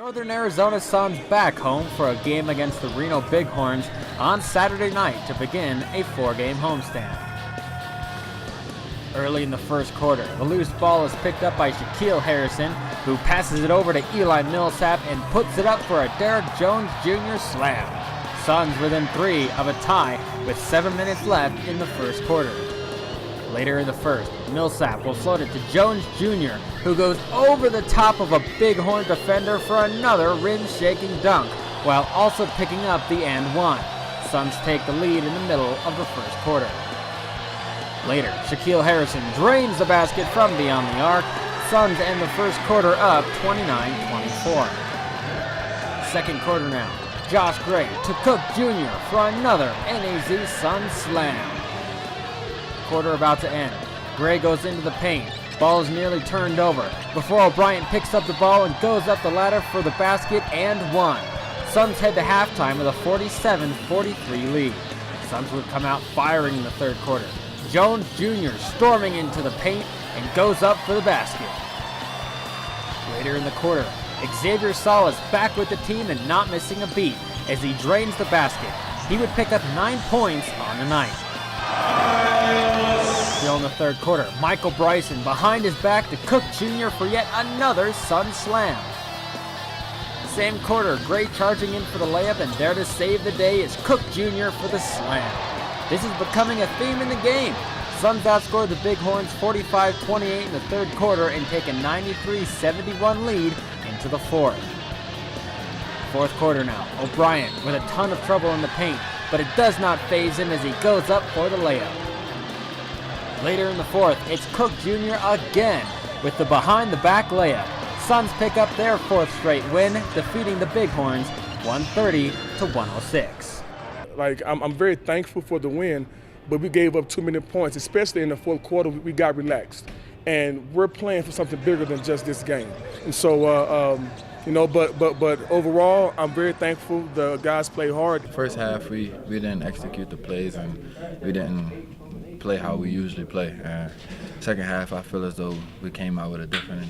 Northern Arizona Suns back home for a game against the Reno Bighorns on Saturday night to begin a 4-game homestand. Early in the first quarter, the loose ball is picked up by Shaquille Harrison, who passes it over to Eli Millsap and puts it up for a Derek Jones Jr. slam. Suns within 3 of a tie with 7 minutes left in the first quarter. Later in the first, Millsap will float it to Jones Jr., who goes over the top of a Bighorn defender for another rim-shaking dunk, while also picking up the and one. Suns take the lead in the middle of the first quarter. Later, Shaquille Harrison drains the basket from beyond the arc. Suns end the first quarter up 29-24. Second quarter now, Josh Gray to Cook Jr. for another NAZ Suns slam. Quarter about to end. Gray goes into the paint. Ball is nearly turned over before O'Brien picks up the ball and goes up the ladder for the basket and one. Suns head to halftime with a 47-43 lead. Suns would come out firing in the third quarter. Jones Jr. storming into the paint and goes up for the basket. Later in the quarter, Xavier Salas back with the team and not missing a beat as he drains the basket. He would pick up 9 points on the night. Still in the third quarter, Michael Bryson behind his back to Cook Jr. for yet another Sun slam. Same quarter, Gray charging in for the layup, and there to save the day is Cook Jr. for the slam. This is becoming a theme in the game. Suns outscored the Bighorns 45-28 in the third quarter and take a 93-71 lead into the fourth. Fourth quarter now, O'Brien with a ton of trouble in the paint, but it does not faze him as he goes up for the layup. Later in the fourth, it's Cook Jr. again with the behind-the-back layup. Suns pick up their fourth straight win, defeating the Bighorns 130-106. I'm very thankful for the win, but we gave up too many points, especially in the fourth quarter. We got relaxed, and we're playing for something bigger than just this game. And so, but overall, I'm very thankful. The guys play hard. First half, we didn't execute the plays, and we didn't play how we usually play. Second half, I feel as though we came out with a different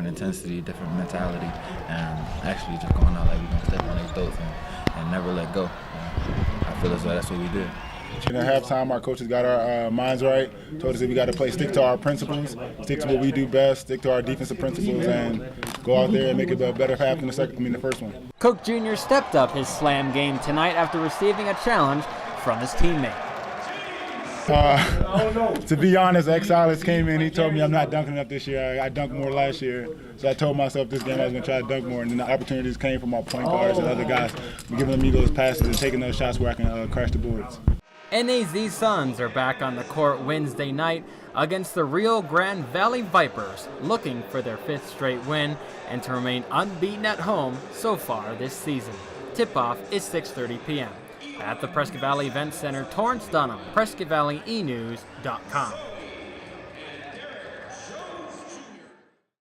intensity, different mentality, and actually just going out like we're gonna step on their throats and never let go. I feel as though that's what we did. At halftime, our coaches got our minds right, told us that we got to stick to our principles, stick to what we do best, stick to our defensive principles, and go out there and make it a better half than the first one. Cook Jr. stepped up his slam game tonight after receiving a challenge from his teammate. To be honest, Alex came in, he told me I'm not dunking enough this year. I dunked more last year. So I told myself this game I was going to try to dunk more, and then the opportunities came from our point guards and other guys giving me those passes and taking those shots where I can crash the boards. NAZ Suns are back on the court Wednesday night against the Rio Grande Valley Vipers, looking for their 5th straight win and to remain unbeaten at home so far this season. Tip-off is 6:30 p.m. at the Prescott Valley Event Center. Torrance Dunham, PrescottValley eNews.com.